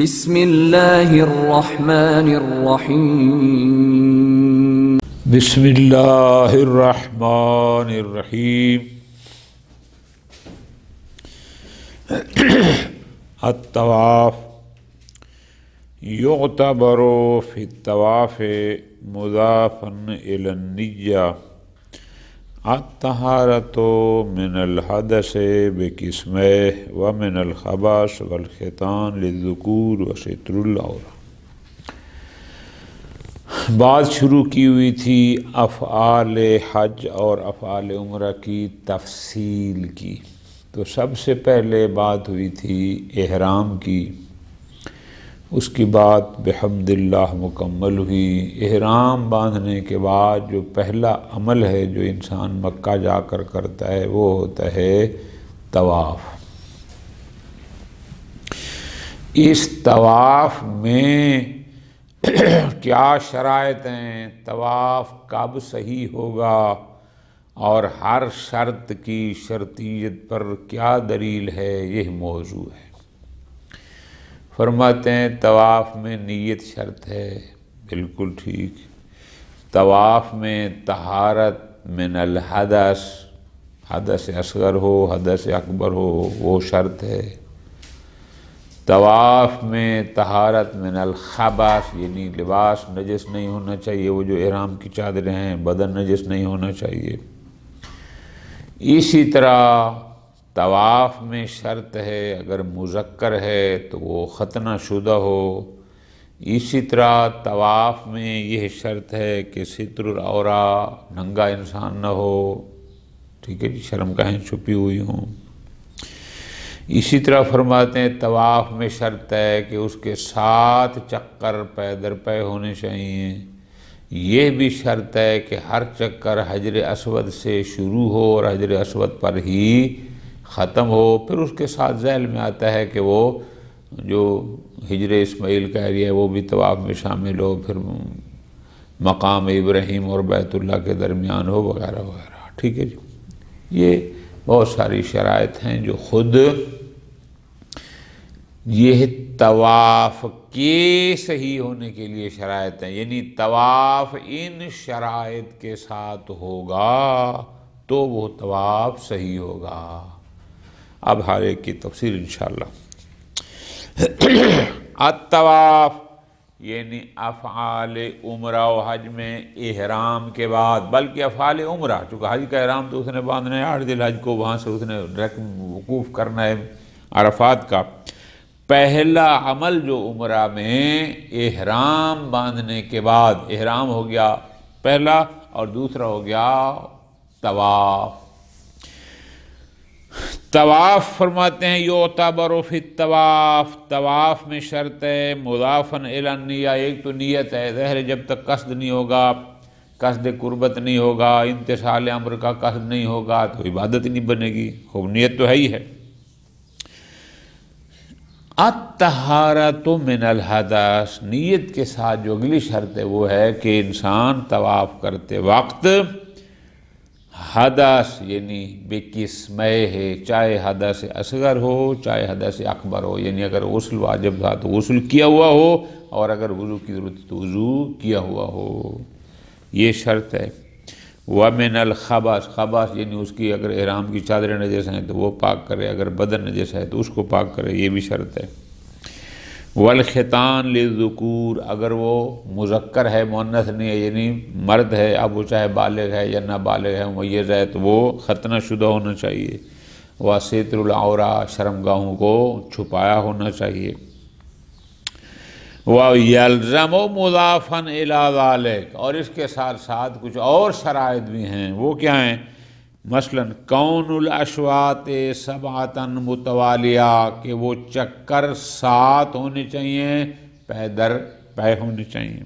بسم اللہ الرحمن الرحیم بسم اللہ الرحمن الرحیم الطواف یعتبر فی الطواف مضافا الی النیہ الطہارۃ من الحدث بقسمہ ومن الخبث والختان للذکور وستر العورہ۔ بات شروع کی ہوئی تھی افعال حج اور افعال عمرہ کی تفصیل کی، تو سب سے پہلے بات ہوئی تھی احرام کی، اس کی بات بحمد اللہ مکمل ہوئی۔ احرام باندھنے کے بعد جو پہلا عمل ہے جو انسان مکہ جا کر کرتا ہے وہ ہوتا ہے طواف۔ اس طواف میں کیا شرائط ہیں، طواف کب صحیح ہوگا اور ہر شرط کی شرطیت پر کیا دلیل ہے، یہ موضوع ہے۔ فرماتے ہیں طواف میں نیت شرط ہے، بالکل ٹھیک۔ طواف میں طہارت من الحدث، حدث اصغر ہو حدث اکبر ہو وہ شرط ہے۔ طواف میں طہارت من الخبث، یعنی لباس نجس نہیں ہونا چاہیے، وہ جو احرام کی چادریں ہیں بدن نجس نہیں ہونا چاہیے۔ اسی طرح طواف میں شرط ہے اگر مذکر ہے تو وہ ختنہ شدہ ہو۔ اسی طرح طواف میں یہ شرط ہے کہ ستر العورہ، ننگا انسان نہ ہو، ٹھیک ہے جی، شرم گاہیں چھپی ہوئی ہوں۔ اسی طرح فرماتے ہیں طواف میں شرط ہے کہ اس کے 7 چکر پے در پے ہونے چاہیے۔ یہ بھی شرط ہے کہ ہر چکر حجر اسود سے شروع ہو اور حجر اسود پر ہی ختم ہو۔ پھر اس کے ساتھ ذیل میں آتا ہے کہ وہ جو ہجر اسماعیل کا ایریا ہے وہ بھی طواف میں شامل ہو، پھر مقام ابراہیم اور بیت اللہ کے درمیان ہو، وغیرہ وغیرہ، ٹھیک ہے جی۔ یہ بہت ساری شرائط ہیں جو خود یہ طواف کے صحیح ہونے کے لیے شرائط ہیں، یعنی طواف ان شرائط کے ساتھ ہوگا تو وہ طواف صحیح ہوگا۔ اب ہر ایک کی تفصیل انشاءاللہ۔ الطواف یعنی افعال عمرہ و حج میں احرام کے بعد، بلکہ افعال عمرہ، چونکہ حج کا احرام تو اس نے باندھنا ہے 8 ذی الحج کو، وہاں سے اس نے ڈائریکٹ وقوف کرنا ہے عرفات کا۔ پہلا عمل جو عمرہ میں احرام باندھنے کے بعد، احرام ہو گیا پہلا اور دوسرا ہو گیا طواف۔ طواف فرماتے ہیں یعتبر فی الطواف، طواف میں شرط ہے مضافا الی النیہ، ایک تو نیت ہے، ظاہر جب تک قصد نہیں ہوگا، قصد قربت نہیں ہوگا، امتثال امر کا قصد نہیں ہوگا تو عبادت نہیں بنے گی، خوب نیت تو ہے ہی ہے۔ الطہارۃ من الحدث، نیت کے ساتھ جو اگلی شرط ہے وہ ہے کہ انسان طواف کرتے وقت حدث یعنی بقسمہ ہے، چاہے حدث اصغر ہو چاہے حدث اکبر ہو، یعنی اگر غسل واجب تھا تو غسل کیا ہوا ہو اور اگر وضو کی ضرورت تو وضو کیا ہوا ہو، یہ شرط ہے۔ وَمِنَ الْخَبَثِ، خبث یعنی اس کی اگر احرام کی چادریں نجس ہیں تو وہ پاک کرے، اگر بدن نجس ہے تو اس کو پاک کرے، یہ بھی شرط ہے۔ والختان للذکور، اگر وہ مذکر ہے مؤنث نہیں ہے، یعنی مرد ہے، اب وہ چاہے بالغ ہے یا نابالغ ہے، ممیز ہے، تو وہ ختنہ شدہ ہونا چاہیے۔ وستر العورہ، شرمگاہوں کو چھپایا ہونا چاہیے۔ وَيَلْزَمُ مُضَافًا إِلَى ذَلِكَ، اور اس کے ساتھ ساتھ کچھ اور شرائط بھی ہیں، وہ کیا ہیں؟ مثلا کون الاشواط 7 متوالیہ، کہ وہ چکر 7 ہونے چاہیے، پے در پے ہونے چاہیے۔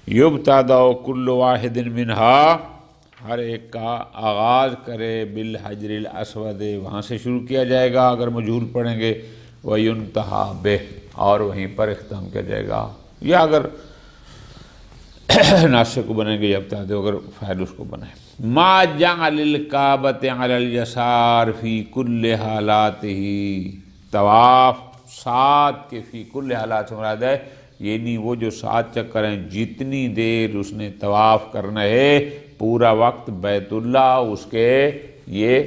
یبتدأ کل واحد منہا، ہر ایک کا آغاز کرے بالحجر الاسود، وہاں سے شروع کیا جائے گا اگر مجہول پڑھیں گے، وینتہا بہ، اور وہیں پر اختتام کیا جائے گا، یا اگر ناسک کو بنائیں گے یا ابتداء اگر فاعل اس کو بنائیں۔ ما جعل الکعبۃ علی الیسار فی کل حالاتہ، طواف 7 کے فی کل حالات سے مراد ہے، یعنی وہ جو 7 چکر ہیں، جتنی دیر اس نے طواف کرنا ہے پورا وقت بیت اللہ اس کے یہ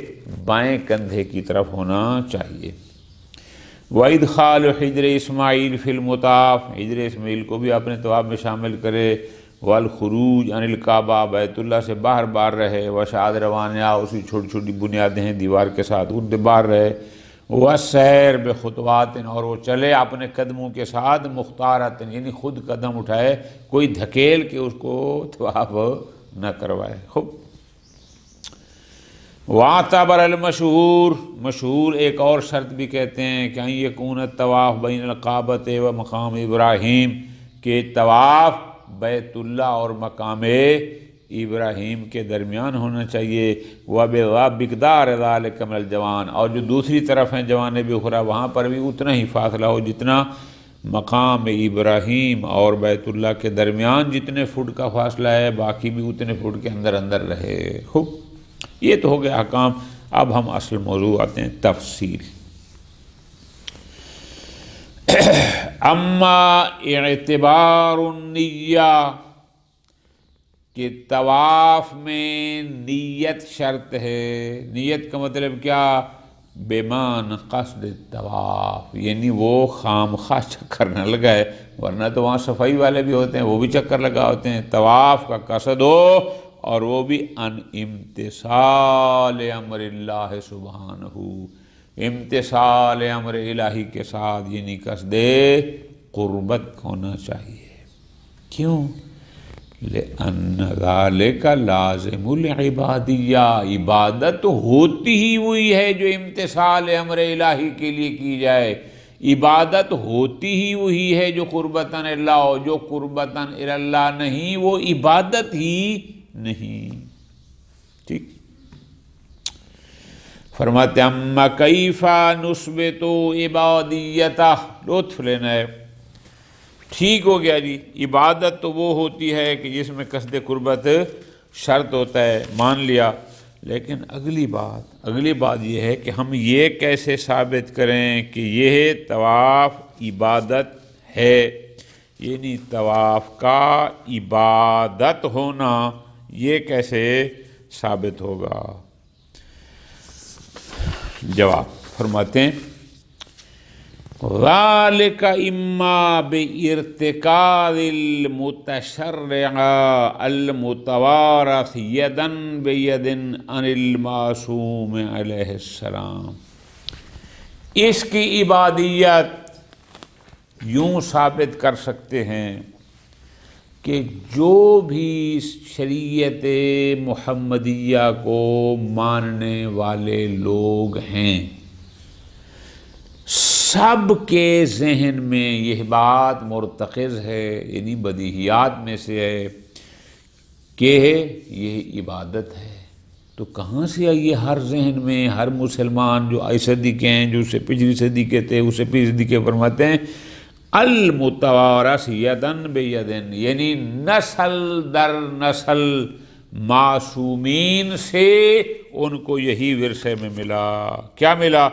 بائیں کندھے کی طرف ہونا چاہیے۔ وَإِدْخَالُ حِجْرِ اسماعیل فی المطاف، حجر اسماعیل کو بھی اپنے طواف میں شامل کرے، والخروج عن الکعبہ، بیت اللہ سے باہر باہر رہے، وشعاد روانیہ، اسی چھوٹی چھوٹی بنیادیں ہیں دیوار کے ساتھ ان سے باہر رہے، وسیر بخطوات، اور وہ چلے اپنے قدموں کے ساتھ، مختارات یعنی خود قدم اٹھائے، کوئی دھکیل کے اس کو طواف نہ کروائے۔ خوب وَاعْتَبَرَ المشہور، مشہور ایک اور شرط بھی کہتے ہیں کہ یہ یکون الطواف بین الکعبۃ و مقام ابراہیم، کہ طواف بیت اللہ اور مقام ابراہیم کے درمیان ہونا چاہیے، وَبِمِقْدَارِ ذَلِكَ مِنَ الْجَوَانِ، اور جو دوسری طرف ہیں جوانب اخرى وہاں پر بھی اتنا ہی فاصلہ ہو جتنا مقام ابراہیم اور بیت اللہ کے درمیان جتنے فٹ کا فاصلہ ہے، باقی بھی اتنے فٹ کے اندر اندر رہے۔ خوب، یہ تو ہو گیا احکام۔ اب ہم اصل موضوع آتے ہیں، تفصیل۔ اما اعتبار النیہ، کہ طواف میں نیت شرط ہے۔ نیت کا مطلب کیا؟ بیمان قصد طواف، یعنی وہ خام خواہ چکر نہ لگائے، ورنہ تو وہاں صفائی والے بھی ہوتے ہیں وہ بھی چکر لگا ہوتے ہیں۔ طواف کا قصد ہو، اور وہ بھی ان امتثال امر اللہ سبحانہ، امتثال امر الہی کے ساتھ، یعنی قصد قربت ہونا چاہیے۔ کیوں؟ لأن ذالک لازم العبادیہ، عبادت ہوتی ہی وہی ہے جو امتثال امر الہی کے لیے کی جائے، عبادت ہوتی ہی وہی ہے جو قربتاً اللہ ہو، جو قربتاً اللہ نہیں وہ عبادت ہی نہیں۔ ٹھیک، فرماتے ہیں اما کیف نثبت عبادیتہ، لطف لینا ہے۔ ٹھیک ہو گیا جی، عبادت تو وہ ہوتی ہے کہ جس میں قصد قربت شرط ہوتا ہے، مان لیا، لیکن اگلی بات یہ ہے کہ ہم یہ کیسے ثابت کریں کہ یہ طواف عبادت ہے، یعنی طواف کا عبادت ہونا یہ کیسے ثابت ہوگا؟ جواب فرماتے ہیں ذالک اما بارتکاز المتشرع المتوارث یدا بید عن المعصوم علیہ السلام، اس کی عبادیت یوں ثابت کر سکتے ہیں کہ جو بھی شریعت محمدیہ کو ماننے والے لوگ ہیں سب کے ذہن میں یہ بات مرتکز ہے، یعنی بدیہیات میں سے ہے کہ یہ عبادت ہے۔ تو کہاں سے آئی ہر ذہن میں؟ ہر مسلمان جو آئی صدی کے ہیں، جو اسے پچھلی صدی کے تھے، اسے پچھلی صدی کے فرماتے ہیں المتوارث یدن بیدن، یعنی نسل در نسل معصومین سے ان کو یہی ورثے میں ملا۔ کیا ملا؟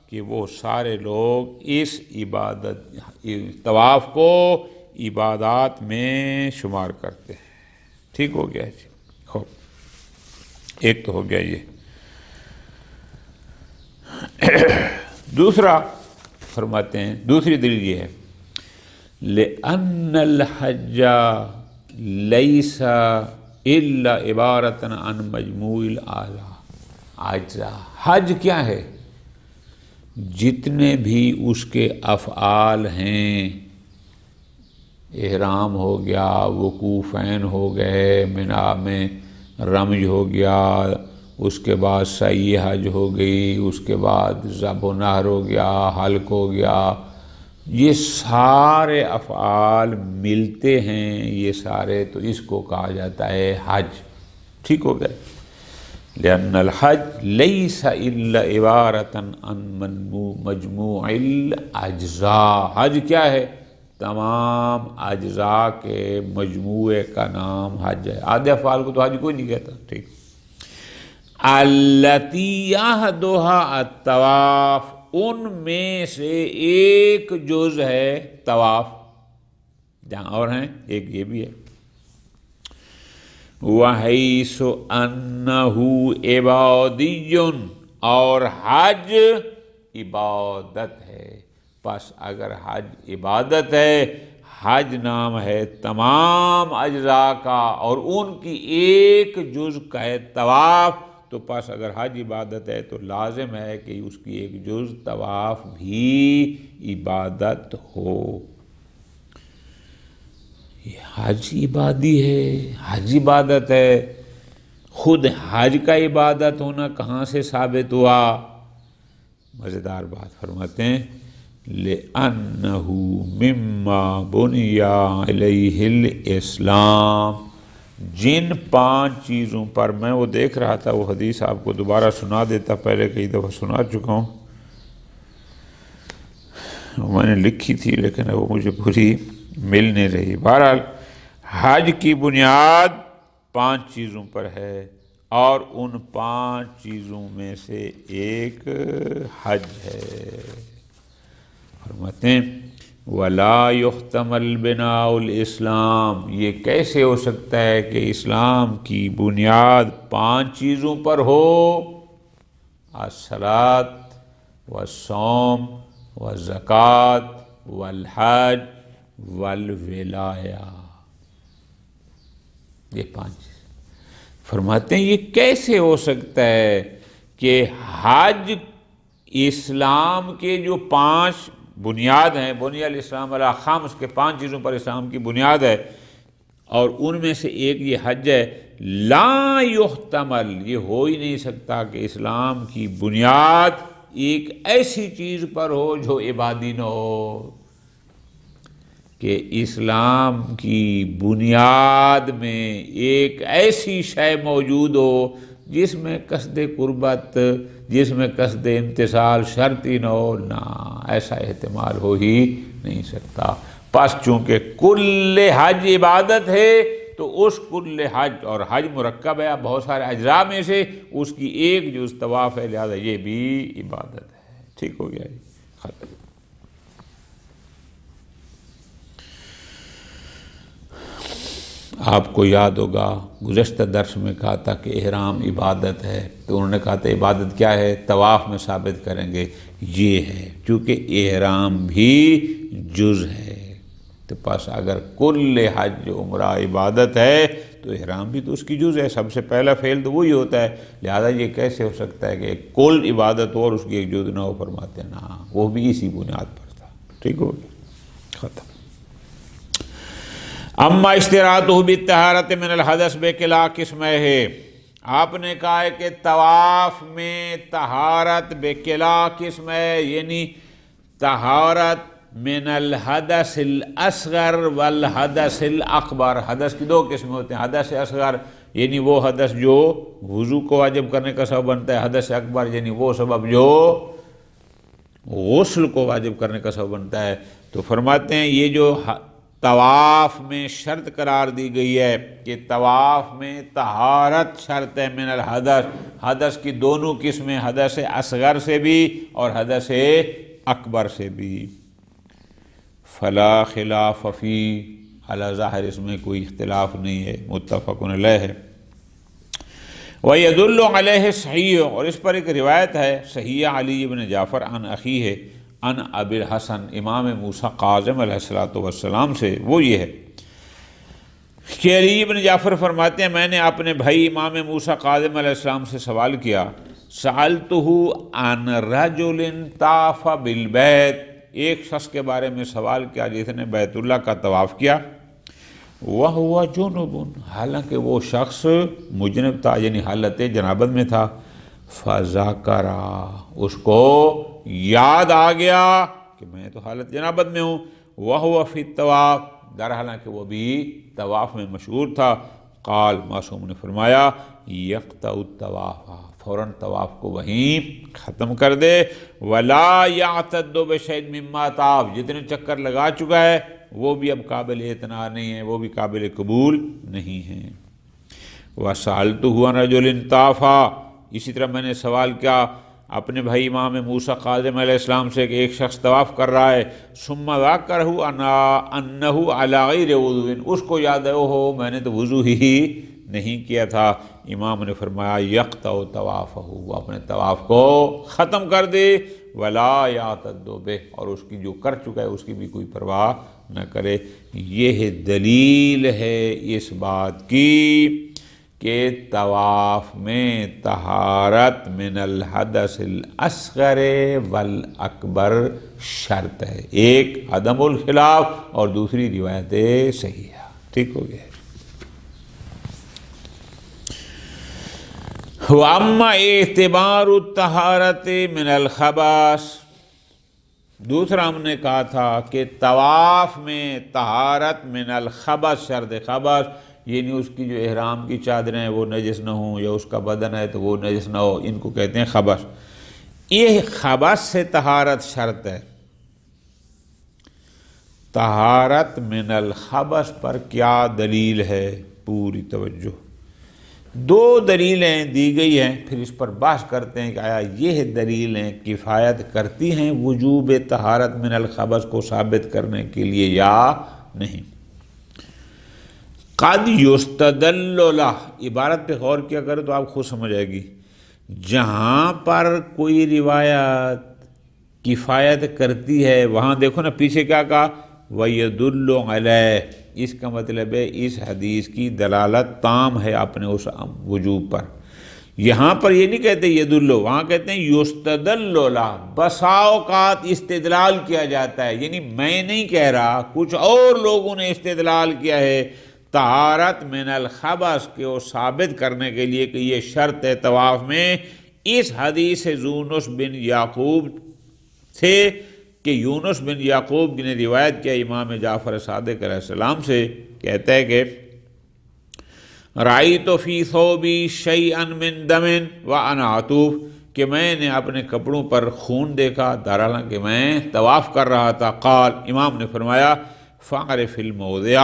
کہ وہ سارے لوگ اس عبادت طواف کو عبادات میں شمار کرتے ہیں۔ ٹھیک ہو گیا جی، خوب، ایک تو ہو گیا یہ۔ دوسرا فرماتے ہیں، دوسری دلیل یہ ہے لأن الحج لیس الا عبارۃ عن مجموع الاجزاء، حج کیا ہے؟ جتنے بھی اس کے افعال ہیں، احرام ہو گیا، وقوفین ہو گئے، منا میں رمج ہو گیا، اس کے بعد سعی حج ہو گئی، اس کے بعد ذبح و نحر ہو گیا، حلق ہو گیا، یہ سارے افعال ملتے ہیں، یہ سارے، تو اس کو کہا جاتا ہے حج۔ ٹھیک ہو گئے؟ لأن الحج لیس الا عبارۃ عن مجموع الاجزاء، حج کیا ہے؟ تمام اجزاء کے مجموعے کا نام حج ہے۔ آدھے افعال کو تو حج کوئی نہیں کہتا۔ ٹھیک، التی یحدھا الطواف، ان میں سے ایک جز ہے طواف، جہاں اور ہیں ایک یہ بھی ہے۔ وَحَيْثُ أَنَّهُ عِبَادِيٌّ، اور حج عبادت ہے، پس اگر حج عبادت ہے، حج نام ہے تمام اجزاء کا اور ان کی ایک جز کا ہے طواف، تو پس اگر حج عبادت ہے تو لازم ہے کہ اس کی ایک جز طواف بھی عبادت ہو۔ یہ حج عبادی ہے، حج عبادت ہے، خود حج کا عبادت ہونا کہاں سے ثابت ہوا؟ مزیدار بات فرماتے ہیں لِأَنَّهُ مِمَّا بُنِيَ عَلَيْهِ الْإِسْلَامِ، جن 5 چیزوں پر میں وہ دیکھ رہا تھا، وہ حدیث آپ کو دوبارہ سنا دیتا، پہلے کئی دفعہ سنا چکا ہوں، میں نے لکھی تھی لیکن وہ مجھے پوری مل نہیں رہی۔ بہرحال حج کی بنیاد 5 چیزوں پر ہے، اور ان 5 چیزوں میں سے ایک حج ہے۔ فرماتے ہیں وَلَا يُحْتَمَلْ بِنَاءُ الْإِسْلَامِ، یہ کیسے ہو سکتا ہے کہ اسلام کی بنیاد 5 چیزوں پر ہو؟ الصلاۃ والصوم والزکوٰۃ والحج والولایہ، یہ 5 چیز۔ فرماتے ہیں یہ کیسے ہو سکتا ہے کہ حج اسلام کے جو 5 بنیاد ہیں، بنی الاسلام علی خمس، کے 5 چیزوں پر اسلام کی بنیاد ہے، اور ان میں سے ایک یہ حج ہے۔ لا یحتمل، یہ ہو ہی نہیں سکتا کہ اسلام کی بنیاد ایک ایسی چیز پر ہو جو عبادی نہ ہو، کہ اسلام کی بنیاد میں ایک ایسی شے موجود ہو جس میں قصد قربت، جس میں قصد امتثال شرطی نہ ہو، نہ، ایسا احتمال ہو ہی نہیں سکتا۔ پس چونکہ کل حج عبادت ہے تو اس کل حج، اور حج مرکب ہے بہت سارے اجزاء میں سے، اس کی ایک جز طواف ہے، لہذا یہ بھی عبادت ہے۔ ٹھیک ہو گیا جی، ختم۔ آپ کو یاد ہوگا گزشتہ درس میں کہا تھا کہ احرام عبادت ہے، تو انہوں نے کہا تھا عبادت کیا ہے؟ طواف میں ثابت کریں گے، یہ ہے، چونکہ احرام بھی جز ہے، تو پس اگر کل حج عمرہ عبادت ہے تو احرام بھی تو اس کی جز ہے، سب سے پہلا فعل تو وہی ہوتا ہے، لہذا یہ کیسے ہو سکتا ہے کہ کل عبادت ہو اور اس کی ایک جز نہ ہو؟ فرماتے ہیں نا، وہ بھی اسی بنیاد پر تھا۔ ٹھیک ہو گیا، ختم۔ اما اشتراطہ بالطہارۃ من الحدث بکلا قسم ہے، آپ نے کہا ہے کہ طواف میں طہارت بکلا قسم ہے، یعنی طہارت من الحدث الاصغر والحدث الاکبر۔ حدث کی 2 قسمیں ہوتے ہیں، حدث اصغر یعنی وہ حدث جو وضو کو واجب کرنے کا سبب بنتا ہے، حدث اکبر یعنی وہ سبب جو غسل کو واجب کرنے کا سبب بنتا ہے۔ تو فرماتے ہیں یہ جو طواف میں شرط قرار دی گئی ہے کہ طواف میں طہارت شرط ہے من الحدث، حدث کی 2 قسمیں، حدث اصغر سے بھی اور حدث اکبر سے بھی۔ فلا خلاف فی، علی ظاہر اس میں کوئی اختلاف نہیں ہے، متفق علیہ ہے۔ وَيَدُلُّ عَلَيْهِ صحیح، اور اس پر ایک روایت ہے صحیح علی بن جعفر عن اخیہ عن ابی الحسن، امام موسیٰ کاظم علیہ السلام سے، وہ یہ ہے کہ علی بن جعفر فرماتے ہیں میں نے اپنے بھائی امام موسیٰ کاظم علیہ السلام سے سوال کیا، سألتہ عن رجل طاف بالبیت، ایک شخص کے بارے میں سوال کیا جس نے بیت اللہ کا طواف کیا، وَهُوَ جُنُبٌ، حالانکہ وہ شخص مجنب تھا، یعنی حالت جنابت میں تھا، فَذَكَرَ، اس کو یاد آ گیا کہ میں تو حالت جنابت میں ہوں، وَهُوَ فِي الطَّوَافِ، در حالانکہ وہ بھی طواف میں مشغول تھا، قال، معصوم نے فرمایا، يَقْطَعُ الطَّوَافَ، فوراً طواف کو وہیں ختم کر دے، وَلَا يَعْتَدُّ بِشَيْءٍ مِّمَّا طَاف، جتنے چکر لگا چکا ہے وہ بھی اب قابل اعتنا نہیں ہے، وہ بھی قابل قبول نہیں ہیں۔ وَسَأَلْتُهُ عَنْ رَجُلٍ طَافَ، اسی طرح میں نے سوال کیا اپنے بھائی امام موسیٰ کاظم علیہ السلام سے کہ ایک شخص طواف کر رہا ہے، ثم ذکرہ انہ علی غیر وضو، اس کو یاد ہے ہو میں نے تو وضو ہی نہیں کیا تھا، امام نے فرمایا یقطع طوافہ، وہ اپنے طواف کو ختم کر دے، ولا یعتد بہ، اور اس کی جو کر چکا ہے اس کی بھی کوئی پرواہ نہ کرے۔ یہ دلیل ہے اس بات کی کہ طواف میں طہارت من الحدث الاصغر والاکبر شرط ہے، ایک عدم الخلاف اور دوسری روایت صحیح ہے۔ ٹھیک ہو گیا۔ وَأَمَّا اعتبار الطہارت من الخبث، دوسرا ہم نے کہا تھا کہ طواف میں طہارت من الخبث شرط خبث، یعنی اس کی جو احرام کی چادریں ہیں وہ نجس نہ ہوں، یا اس کا بدن ہے تو وہ نجس نہ ہو، ان کو کہتے ہیں خبث۔ یہ خبث سے طہارت شرط ہے۔ طہارت من الخبث پر کیا دلیل ہے؟ پوری توجہ، دو دلیلیں دی گئی ہیں، پھر اس پر بحث کرتے ہیں کہ آیا یہ دلیلیں کفایت کرتی ہیں وجوب طہارت من الخبث کو ثابت کرنے کے لیے یا نہیں۔ قد یستدل لہ، عبارت پہ غور کیا کرے تو آپ خود سمجھ آئے گی، جہاں پر کوئی روایت کفایت کرتی ہے وہاں دیکھو نا پیچھے کیا کہا، وَيَدُلُّ عَلَيْهِ، اس کا مطلب ہے اس حدیث کی دلالت تام ہے اپنے اس وجوب پر۔ یہاں پر یہ نہیں کہتے یدل، وہاں کہتے ہیں یستدل لہ، بسا اوقات استدلال کیا جاتا ہے، یعنی میں نہیں کہہ رہا، کچھ اور لوگوں نے استدلال کیا ہے طہارت من الخبث کو ثابت کرنے کے لیے کہ یہ شرط ہے طواف میں، اس حدیث یونس بن یعقوب سے کہ یونس بن یعقوب نے روایت کیا امام جعفر صادق علیہ السلام سے، کہتا ہے کہ رأیت فی ثوبی شیئا من دم وانا عطوف، کہ میں نے اپنے کپڑوں پر خون دیکھا حالانکہ میں طواف کر رہا تھا۔ قال، امام نے فرمایا فاعرف الموضع،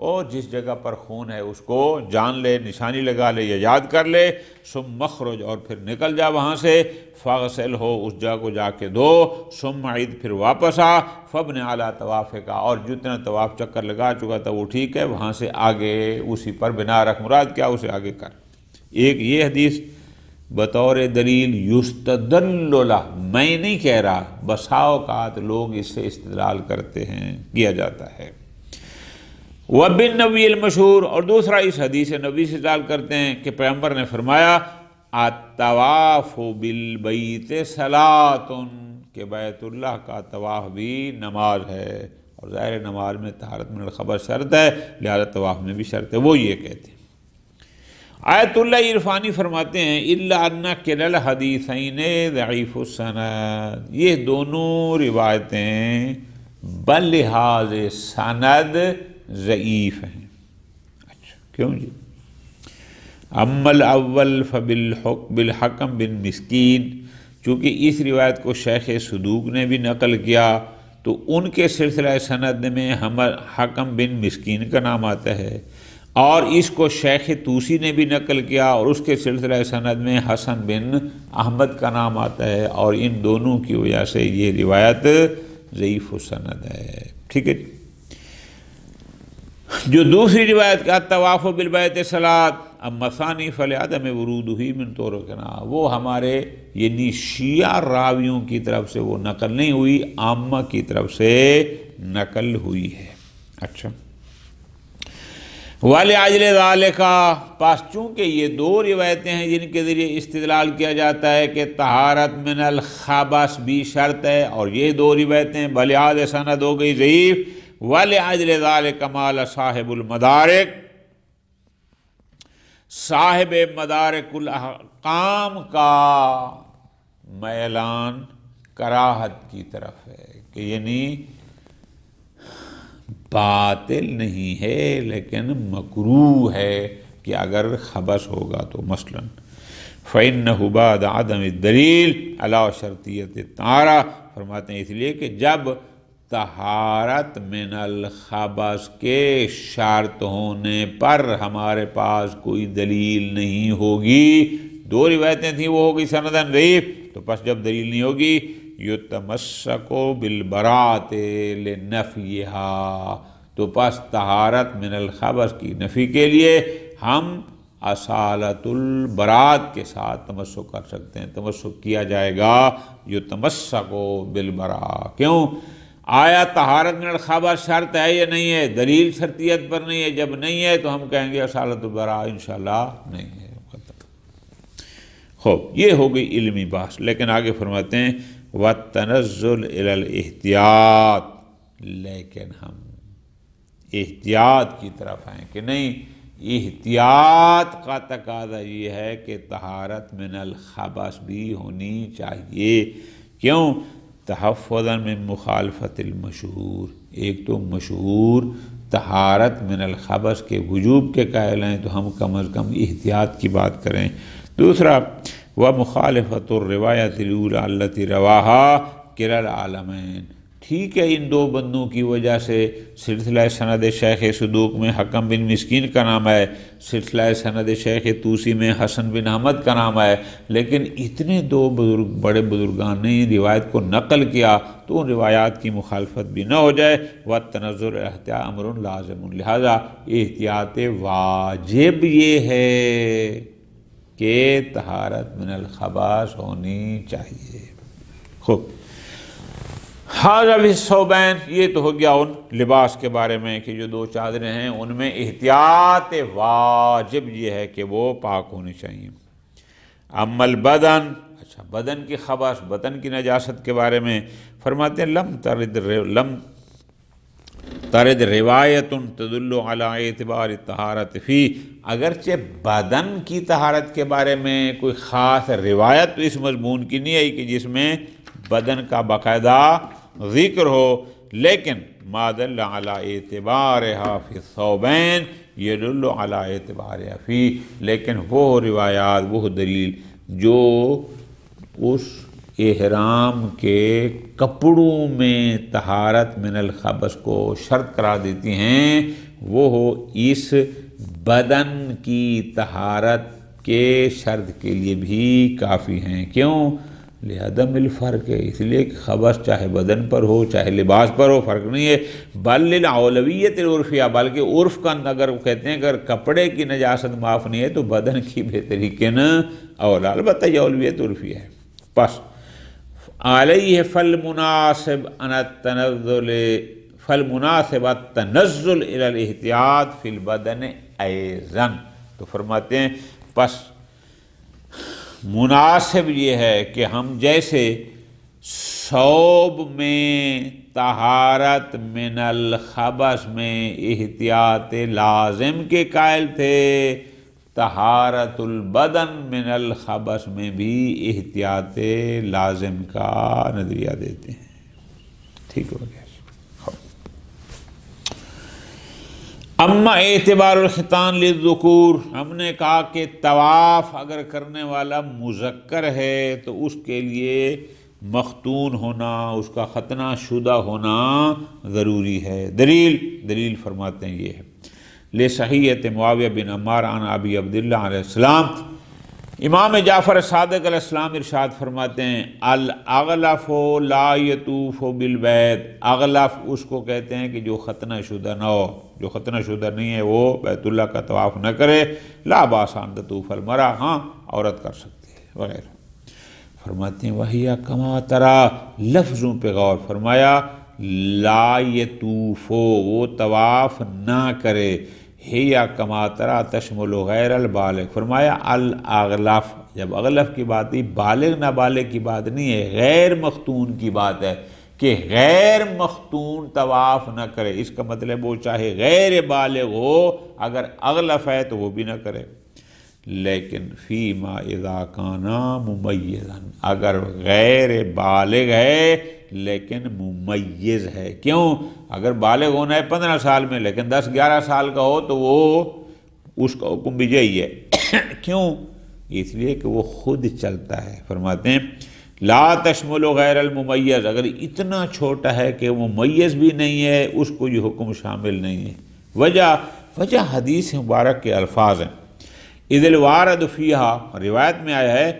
اور جس جگہ پر خون ہے اس کو جان لے، نشانی لگا لے یا یاد کر لے، ثم مخرج، اور پھر نکل جا وہاں سے، فاغسل ہو، اس جگہ کو جا کے دھو، ثم عید، پھر واپس آ، فبن علی طواف کا، اور جتنا طواف چکر لگا چکا تھا وہ ٹھیک ہے، وہاں سے آگے اسی پر بنا رکھ، مراد کیا اسے آگے کر۔ ایک یہ حدیث بطور دلیل یستدل لہ، میں نہیں کہہ رہا، بسا اوقات لوگ اس سے استدلال کرتے ہیں، کیا جاتا ہے۔ وَبِالنَّبِيِّ الْمَشْهُورِ، اور دوسرا اس حدیث نبی سے استدلال کرتے ہیں کہ پیغمبر نے فرمایا الطواف بالبیت صلاۃ، کہ بیت اللہ کا طواف بھی نماز ہے، اور ظاہر نماز میں طہارت من الخبث شرط ہے، لہذا طواف میں بھی شرط ہے۔ وہ یہ کہتے ہیں، آیت اللہ عرفانی فرماتے ہیں الا ان کلا الحدیثین ضعیف السند، یہ دونوں روایتیں بلحاظ سند ضعیف ہیں۔ اچھا کیوں جی؟ اما الاول بالحکم بن مسکین، چونکہ اس روایت کو شیخ صدوق نے بھی نقل کیا تو ان کے سلسلہ سند میں حکم بن مسکین کا نام آتا ہے، اور اس کو شیخ طوسی نے بھی نقل کیا اور اس کے سلسلہ سند میں حسن بن احمد کا نام آتا ہے، اور ان دونوں کی وجہ سے یہ روایت ضعیف السند ہے۔ ٹھیک ہے، جو دوسری روایت کا طواف بالبیت صلاۃ، اما ثانی فلعدم ورودہ من طرقنا، وہ ہمارے یعنی شیعہ راویوں کی طرف سے وہ نقل نہیں ہوئی، عامہ کی طرف سے نقل ہوئی ہے۔ اچھا، وَلِعَجْلِ ذَلِكَ، پاس چونکہ یہ دو روایتیں ہیں جن کے ذریعے استدلال کیا جاتا ہے کہ طہارت من الخبث بھی شرط ہے، اور یہ دو روایتیں بلحاظ سند ہو گئی ضعیف، وَلِعَجْلِ ذَلِكَ مَالَ صاحب المدارک، صاحب مدارک الاحکام کا میلان کراہت کی طرف ہے، کہ یعنی باطل نہیں ہے لیکن مکروہ ہے کہ اگر خبث ہوگا تو، مثلا فَإِنَّهُ بَعْدَ عَدَمِ الدَّلِيلِ عَلَى شَرْطِيَّةِ الطَّہارَہ، فرماتے ہیں اس لیے کہ جب طہارت من الخبث کے شرط ہونے پر ہمارے پاس کوئی دلیل نہیں ہوگی، دو روایتیں تھیں وہ ہوگی سندن ضعیف، تو پس جب دلیل نہیں ہوگی یتمسکو بالبراۃ لنفیہا، تو پس طہارت من الخبث کی نفی کے لیے ہم اصالت البراۃ کے ساتھ تمسک کر سکتے ہیں، تمسک کیا جائے گا یتمسکو بالبراۃ۔ کیوں؟ آیا طہارت من الخبث شرط ہے یا نہیں ہے؟ دلیل شرطیت پر نہیں ہے، جب نہیں ہے تو ہم کہیں گے اصالت البراۃ انشاءاللہ نہیں ہے۔ خوب، یہ ہو گئی علمی بحث، لیکن آگے فرماتے ہیں وَالتَّنَزُّلُ إِلَى الْإِحْتِياطِ، لیکن ہم احتیاط کی طرف ہیں کہ نہیں، احتیاط کا تقاضا یہ ہے کہ طہارت من الخبث بھی ہونی چاہیے۔ کیوں؟ تحفظاً من مخالفت المشہور، ایک تو مشہور طہارت من الخبث کے وجوب کے قائل ہیں تو ہم کم از کم احتیاط کی بات کریں۔ دوسرا ومخالفت الروایت الاولی التی رواہا کلا العالمین، ٹھیک ہے ان دو بندوں کی وجہ سے سلسلہ سند شیخ صدوق میں حکم بن مسکین کا نام ہے، سلسلہ سند شیخ توسی میں حسن بن احمد کا نام ہے، لیکن اتنے دو بڑے بزرگان نے روایت کو نقل کیا تو ان روایات کی مخالفت بھی نہ ہو جائے۔ والتنظر احتیاط امر لازم، لہذا احتیاط واجب یہ ہے کہ طہارت من الخبث ہونی چاہیے۔ خوب، حاضر بالثوبین، یہ تو ہو گیا ان لباس کے بارے میں کہ جو دو چادریں ہیں ان میں احتیاط واجب یہ ہے کہ وہ پاک ہونی چاہیے۔ اما البدن، اچھا بدن کی خبث، بدن کی نجاست کے بارے میں فرماتے ہیں لم ترد روایت تدل علی اعتبار الطہارت فی، اگرچہ بدن کی طہارت کے بارے میں کوئی خاص روایت تو اس مضمون کی نہیں آئی کہ جس میں بدن کا باقاعدہ ذکر ہو، لیکن ما دل علی اعتبارها فی الثوبین یدل علی اعتبارها فی، لیکن وہ روایات، وہ دلیل جو اس احرام کے کپڑوں میں طہارت من الخبث کو شرط قرار دیتی ہیں، وہ اس بدن کی طہارت کے شرط کے لیے بھی کافی ہیں۔ کیوں؟ لعدم الفرق ہے، اس لیے کہ خبث چاہے بدن پر ہو چاہے لباس پر ہو، فرق نہیں ہے۔ بل للاولویت العرفیہ، بلکہ عرف کا اگر کہتے ہیں اگر کپڑے کی نجاست معاف نہیں ہے تو بدن کی بہتری کے نا اولا، البتہ یہ اولویت عرفیہ ہے۔ پس علیہ فالمناسب التنزل الی الاحتیاط فی البدن ایضا، تو فرماتے ہیں پس مناسب یہ ہے کہ ہم جیسے ثوب میں طہارت من الخبث میں احتیاط لازم کے قائل تھے، طہارت البدن من الخبث میں بھی احتیاط لازم کا نظریہ دیتے ہیں۔ ٹھیک ہو گیا۔ اما اعتبار الختان للذکور، ہم نے کہا کہ طواف اگر کرنے والا مذکر ہے تو اس کے لیے مختون ہونا، اس کا ختنہ شدہ ہونا ضروری ہے۔ دلیل فرماتے ہیں یہ ہے لصحیحۃ معاویہ بن عمار عن ابی عبداللہ علیہ السلام، امام جعفر صادق علیہ السلام ارشاد فرماتے ہیں الاغلف لا یطوف بالبیت، اغلف اس کو کہتے ہیں کہ جو ختنہ شدہ نہ ہو، جو ختنہ شدہ نہیں ہے وہ بیت اللہ کا طواف نہ کرے، لا باس ان تطوف المرأة، ہاں عورت کر سکتی ہے وغیرہ۔ فرماتے ہیں وَهِيَ كَمَا تَرَى، لفظوں پہ غور فرمایا، لا یطوف وہ طواف نہ کرے، ہِیَ كَمَا تَرَى تشمل غیر البالغ، فرمایا الاغلف، جب اغلف کی بات ہے بالغ نابالغ کی بات نہیں ہے، غیر مختون کی بات ہے کہ غیر مختون طواف نہ کرے، اس کا مطلب وہ چاہے غیر بالغ ہو، اگر اغلف ہے تو وہ بھی نہ کرے۔ لیکن فیما اذا کانا ممیزا، اگر غیر بالغ ہے لیکن ممیز ہے، کیوں؟ اگر بالغ ہونا ہے 15 سال میں لیکن 10-11 سال کا ہو تو وہ اس کا حکم بھی یہی ہے۔ کیوں؟ اس لیے کہ وہ خود چلتا ہے۔ فرماتے ہیں لا تشمل غیر الممیز، اگر اتنا چھوٹا ہے کہ وہ ممیز بھی نہیں ہے اس کو یہ حکم شامل نہیں ہے۔ وجہ حدیث مبارک کے الفاظ ہیں اذ الوارد فیہا، روایت میں آیا ہے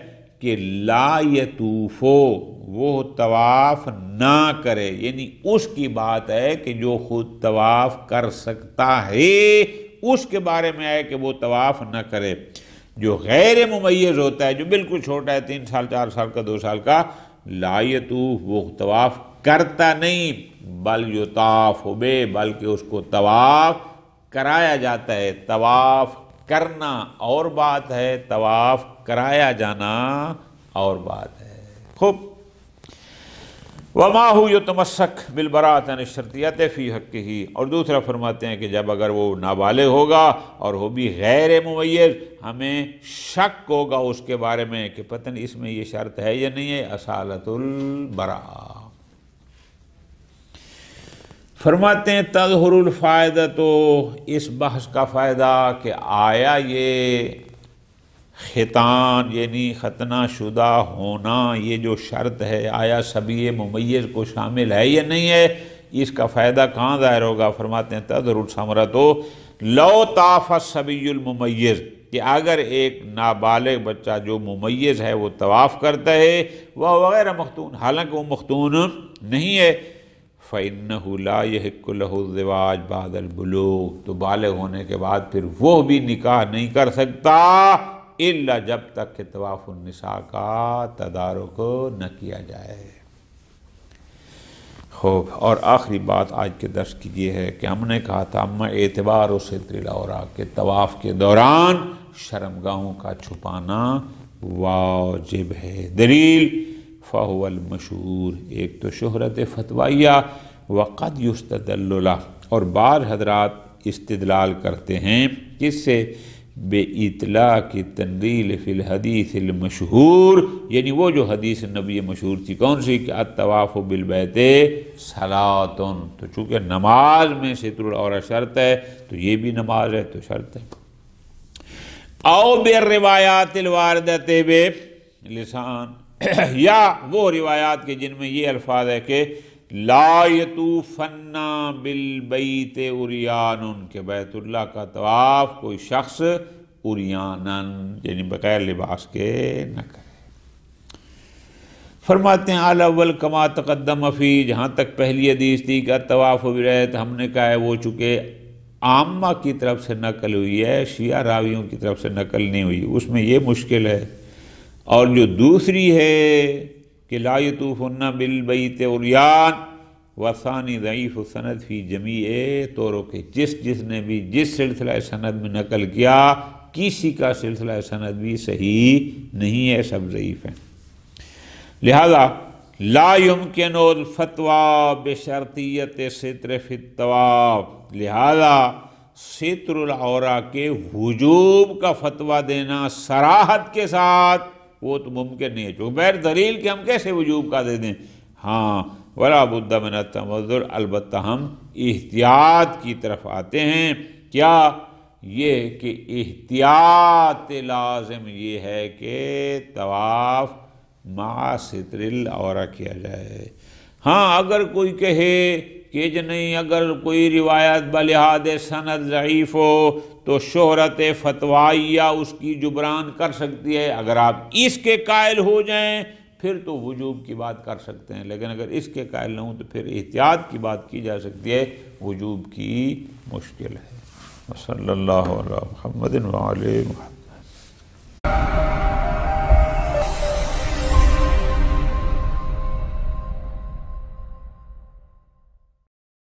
کہ لا یطوفو، وہ طواف نہ کرے، یعنی اس کی بات ہے کہ جو خود طواف کر سکتا ہے اس کے بارے میں ہے کہ وہ طواف نہ کرے۔ جو غیر ممیز ہوتا ہے، جو بالکل چھوٹا ہے، 3 سال 4 سال کا 2 سال کا، لا یطوف، وہ طواف کرتا نہیں، بل یطاف بہ، بلکہ اس کو طواف کرایا جاتا ہے۔ طواف کرنا اور بات ہے، طواف کرایا جانا اور بات ہے۔ خوب، وما هو یتمسک بالبراءۃ عن الشرطیۃ فی حقہ، اور دوسرا فرماتے ہیں کہ جب اگر وہ نابالغ ہوگا اور وہ بھی غیر ممیز، ہمیں شک ہوگا اس کے بارے میں کہ پتہ نہیں اس میں یہ شرط ہے یا نہیں ہے، اصالۃ البراء۔ فرماتے ہیں تظہر الفائدہ، تو اس بحث کا فائدہ کہ آیا یہ ختان یعنی ختنہ شدہ ہونا یہ جو شرط ہے، آیا صبی ممیز کو شامل ہے یا نہیں ہے، اس کا فائدہ کہاں ظاہر ہوگا؟ فرماتے ہیں تظہر الثمرۃ تو لو طاف الصبی الممیز، کہ اگر ایک نابالغ بچہ جو ممیز ہے وہ طواف کرتا ہے، وہ غیر مختون، حالانکہ وہ مختون نہیں ہے، فَإِنَّهُ لَا يَحِقُّ لَهُ الزِّوَاجُ بَعْدَ الْبُلُوغِ، تو بالغ ہونے کے بعد پھر وہ بھی نکاح نہیں کر سکتا الا جب تک کہ طواف النساء کا تدارک نہ کیا جائے۔ خوب، اور آخری بات آج کے درس کی یہ ہے کہ ہم نے کہا تھا اما اعتبار و ستر العوراء، کہ طواف کے دوران شرمگاہوں کا چھپانا واجب ہے۔ دلیل فَهُوَ الْمَشْهُورُ، ایک تو شہرت فتوائیہ، وَقَدْ يُسْتَدَلُّ لَهُ، اور بعض حضرات استدلال کرتے ہیں کس سے؟ بِإِطْلَاقِ التَّنْزِيلِ فِي الْحَدِيثِ الْمَشْهُورِ، یعنی وہ جو حدیث نبی مشہور تھی، کون سی؟ کہ الطواف بالبیت صلاۃ، تو چونکہ نماز میں ستر العورہ شرط ہے تو یہ بھی نماز ہے تو شرط ہے۔ او بالروایات الواردۃ بلسان، یا وہ روایات کے جن میں یہ الفاظ ہے کہ لا یطوفن بالبیت عریان، کہ بیت اللہ کا طواف کوئی شخص عریانن یعنی بغیر لباس کے نہ کرے۔ فرماتے ہیں الاول کما تقدم فی، جہاں تک پہلی حدیث تھی کہ الطواف بالبیت، ہم نے کہا ہے وہ چونکہ عامہ کی طرف سے نقل ہوئی ہے، شیعہ راویوں کی طرف سے نقل نہیں ہوئی، اس میں یہ مشکل ہے۔ اور جو دوسری ہے کہ لا یطوفن بالبیت عریان، وثانی ضعیف السند فی جمیع طرق، جس نے بھی جس سلسلہ سند میں نقل کیا، کسی کا سلسلہ سند بھی صحیح نہیں ہے، سب ضعیف ہیں۔ لہذا لا یمکن الفتویٰ بشرطیت ستر فی الطواف، لہذا ستر العورہ کے وجوب کا فتویٰ دینا صراحت کے ساتھ وہ تو ممکن نہیں ہے، چونکہ بغیر دلیل کہ ہم کیسے وجوب کا دے دیں۔ ہاں ولا بد من التمذر، البتہ ہم احتیاط کی طرف آتے ہیں۔ کیا؟ یہ کہ احتیاط لازم یہ ہے کہ طواف مع ستر العورہ کیا جائے۔ ہاں اگر کوئی کہے کہ نہیں، اگر کوئی روایت بلحاظ سند ضعیف ہو تو شہرت فتوائیہ اس کی جبران کر سکتی ہے، اگر آپ اس کے قائل ہو جائیں پھر تو وجوب کی بات کر سکتے ہیں، لیکن اگر اس کے قائل نہ ہوں تو پھر احتیاط کی بات کی جا سکتی ہے، وجوب کی مشکل ہے۔ صلی اللہ علیہ محمد وعلی محمد۔